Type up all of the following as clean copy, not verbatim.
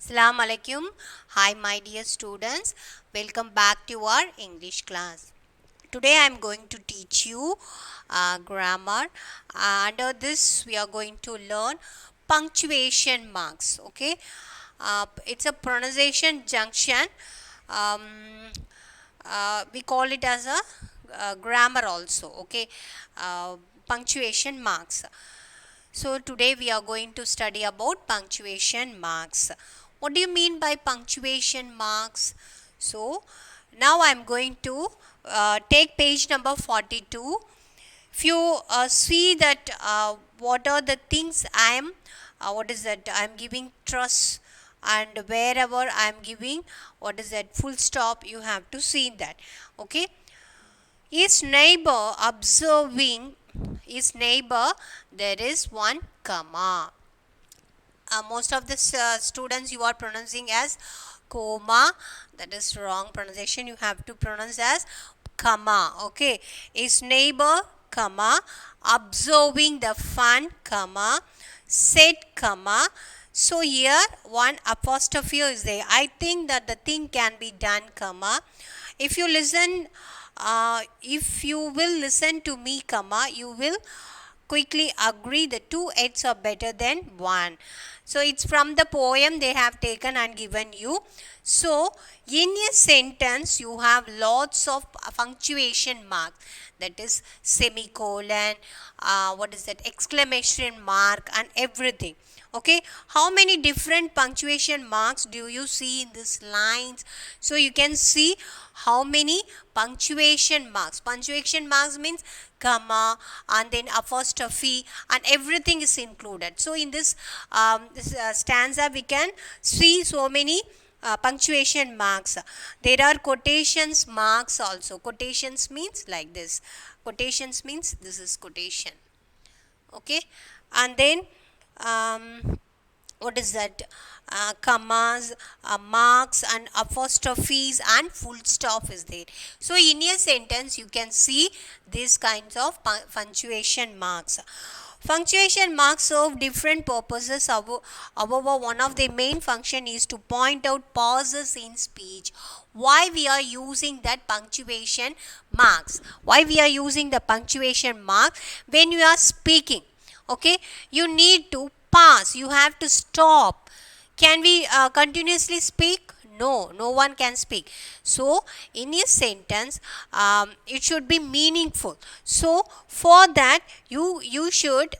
Assalamu alaikum. Hi my dear students. Welcome back to our English class. Today I am going to teach you grammar. Under this we are going to learn punctuation marks. Okay. It's a pronunciation junction. Um, we call it as a grammar also. Okay. Punctuation marks. So today we are going to study about punctuation marks. What do you mean by punctuation marks? So now I am going to take page number 42. If you see that what are the things I am, I am giving trust, and wherever I am giving what is that full stop, you have to see that. Okay. Is neighbor observing? Is neighbor? There is one comma. Most of the students you are pronouncing as comma. That is wrong pronunciation. You have to pronounce as comma. Okay. Is neighbor comma observing the fun comma said comma. So here one apostrophe is there. I think that the thing can be done comma. If you listen, if you will listen to me comma, you will quickly agree the two heads are better than one. So it's from the poem they have taken and given you. So in a sentence you have lots of punctuation marks, that is semicolon, what is that, exclamation mark and everything. Okay, how many different punctuation marks do you see in these lines? So you can see how many punctuation marks. Punctuation marks means comma and then apostrophe and everything is included. So in this, stanza we can see so many punctuation marks. There are quotations marks also. Quotations means like this. Quotations means this is quotation. Okay, and then what is that, commas, marks and apostrophes and full stop is there. So in a sentence you can see these kinds of punctuation marks. Punctuation marks serve different purposes. However, one of the main function is to point out pauses in speech. Why we are using that punctuation marks? Why we are using the punctuation mark? When you are speaking, okay, you need to pause, you have to stop. Can we continuously speak? No, no one can speak. So in a sentence, it should be meaningful. So for that you should,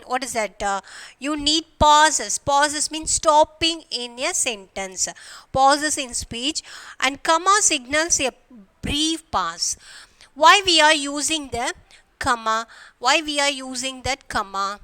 what is that, you need pauses. Pauses means stopping in a sentence, pauses in speech, and comma signals a brief pause. Why we are using the comma? Why we are using that comma?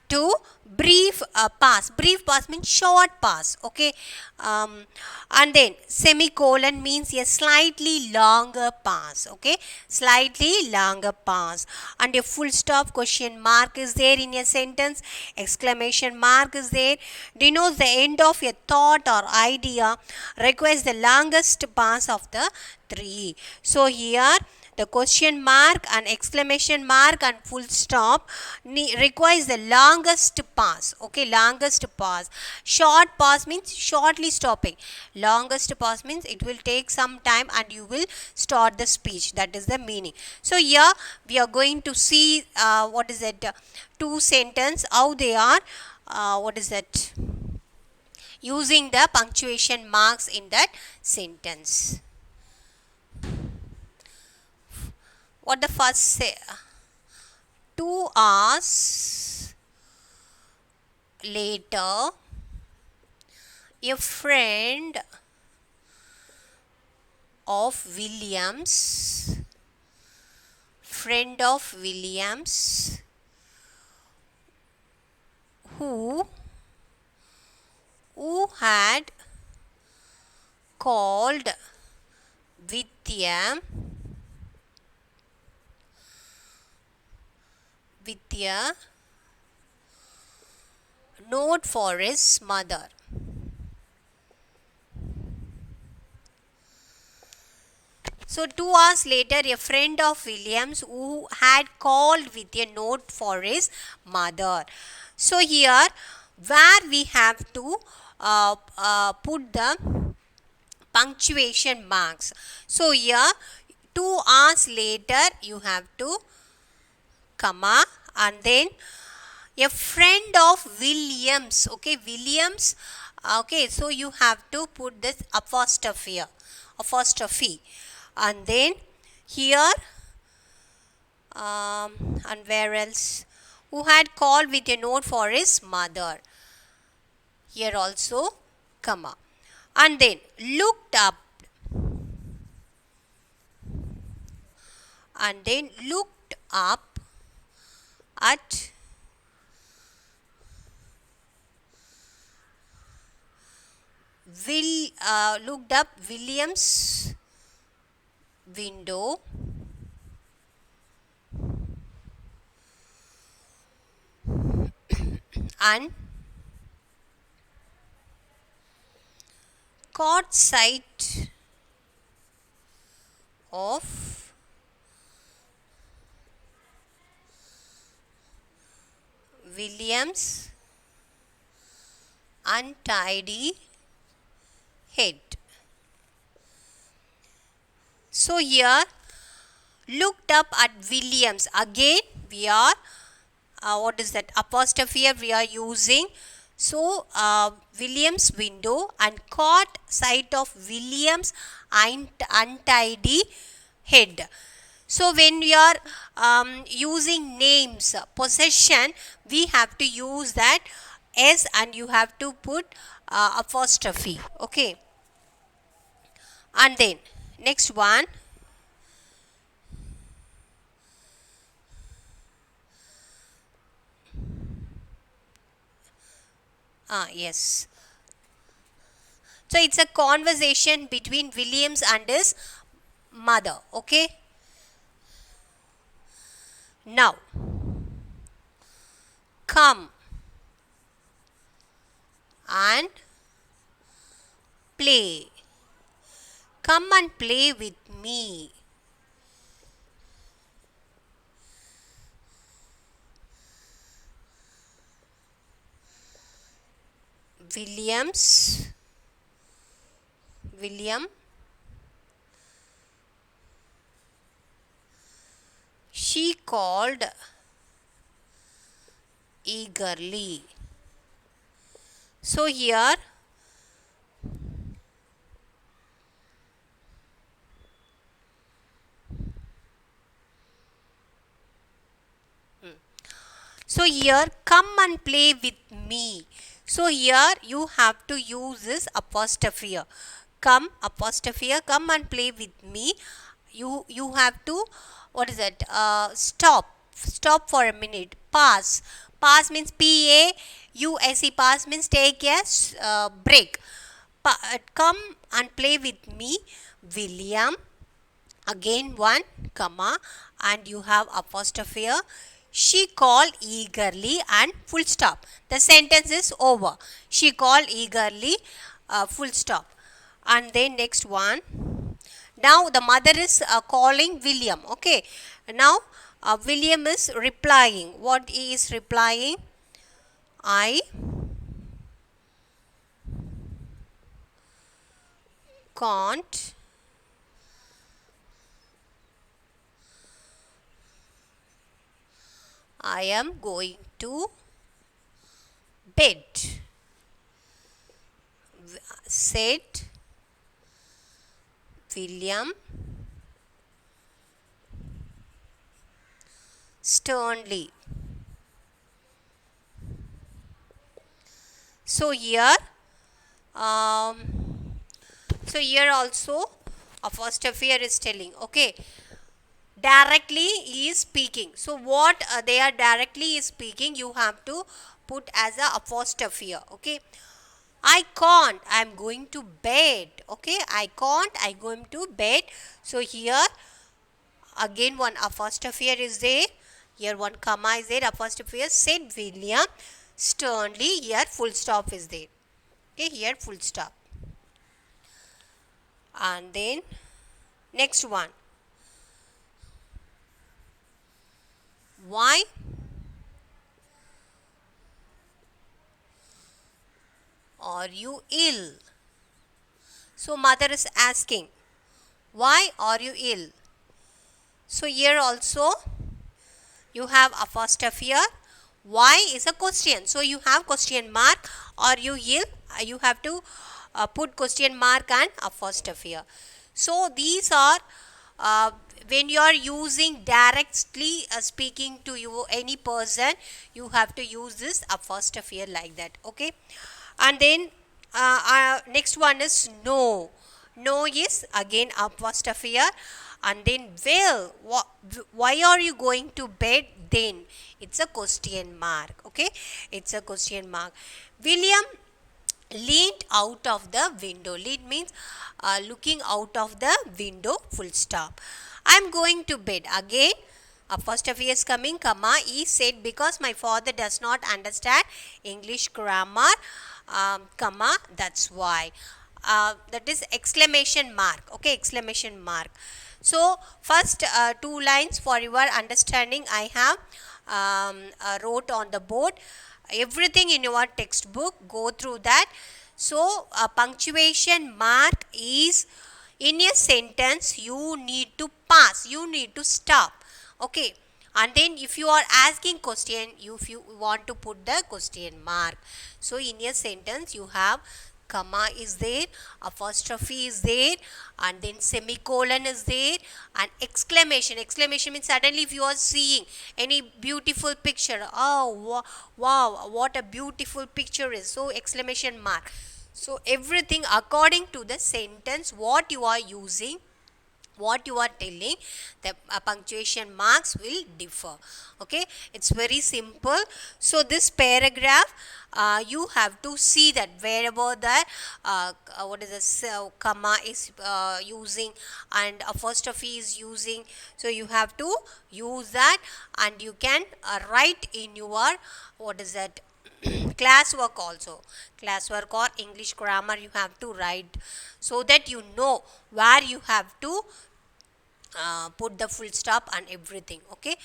To brief pass. Brief pass means short pass. Okay, and then semicolon means a slightly longer pass. Okay, slightly longer pass. And a full stop, question mark is there in a sentence, exclamation mark is there, denotes the end of a thought or idea, requires the longest pass of the three. So here the question mark and exclamation mark and full stop requires the longest pause. Okay, longest pause. Short pause means shortly stopping. Longest pause means it will take some time and you will start the speech. That is the meaning. So here we are going to see what is it, two sentence, how they are, what is that, using the punctuation marks in that sentence. What the first say? 2 hours later, a friend of Williams, who had called with a note for his mother. So 2 hours later, a friend of Williams who had called with a note for his mother. So here where we have to put the punctuation marks. So here 2 hours later you have to comma, and then a friend of Williams. Okay, Williams. Okay, so you have to put this apostrophe, and then here and where else, who had called with a note for his mother. Here also comma, and then looked up, and then looked up at looked up William's window and caught sight of William's untidy head. So here looked up at Williams. Again we are what is that apostrophe we are using. So William's window and caught sight of William's untidy head. So when we are using names, possession, we have to use that S and you have to put apostrophe. Okay. And then next one. Yes. So it's a conversation between Williams and his mother. Okay. Now, come and play. Come and play with me. William, she called eagerly. So here come and play with me. So here you have to use this apostrophe. Come apostrophe, come and play with me. You have to, what is it? Stop for a minute. Pass means PAUSE. Pass means take a break. Come and play with me, William. Again one comma and you have apostrophe. She called eagerly and full stop. The sentence is over. She called eagerly, full stop. And then next one. Now the mother is calling William. Okay. Now William is replying. What he is replying? I can't I am going to bed, said William sternly. So here also apostrophe is telling, okay, directly he is speaking. So what they are directly is speaking, you have to put as a apostrophe. Okay, I can't, I am going to bed. Okay, I can't, I am going to bed. So here again one apostrophe is there, here one comma is there, apostrophe said William sternly, here full stop is there. Okay, here full stop. And then next one, why are you ill? So mother is asking, why are you ill? So here also you have apostrophe here. Why is a question. So you have question mark. Are you ill? You have to put question mark and apostrophe here. So these are when you are using directly speaking to you any person, you have to use this apostrophe here like that. Okay, and then next one is no. No is again apostrophe here, and then well, why are you going to bed then? It's a question mark. Okay, it's a question mark. William leaned out of the window. Lean means looking out of the window, full stop. I'm going to bed. Again apostrophe is coming, comma is said because my father does not understand English grammar, comma, that's why. That is exclamation mark. Okay, exclamation mark. So first two lines for your understanding I have wrote on the board. Everything in your textbook, go through that. So a punctuation mark is in a sentence you need to pass, you need to stop. Okay, and then if you are asking question, if you want to put the question mark. So in a sentence you have comma is there, apostrophe is there, and then semicolon is there, and exclamation. Exclamation means suddenly if you are seeing any beautiful picture, oh wow, what a beautiful picture is, so exclamation mark. So everything according to the sentence what you are using, what you are telling, the punctuation marks will differ. Okay, it's very simple. So this paragraph you have to see that wherever the what is this comma is using and apostrophe is using, so you have to use that, and you can write in your what is that classwork also. Classwork or English grammar you have to write, so that you know where you have to put the full stop and everything. Okay,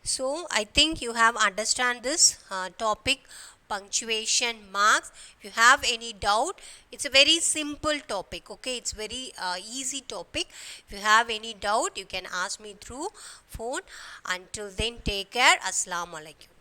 so I think you have understand this topic, punctuation marks. If you have any doubt, it's a very simple topic. Okay, it's very easy topic. If you have any doubt, you can ask me through phone. Until then, take care. Assalamu alaikum.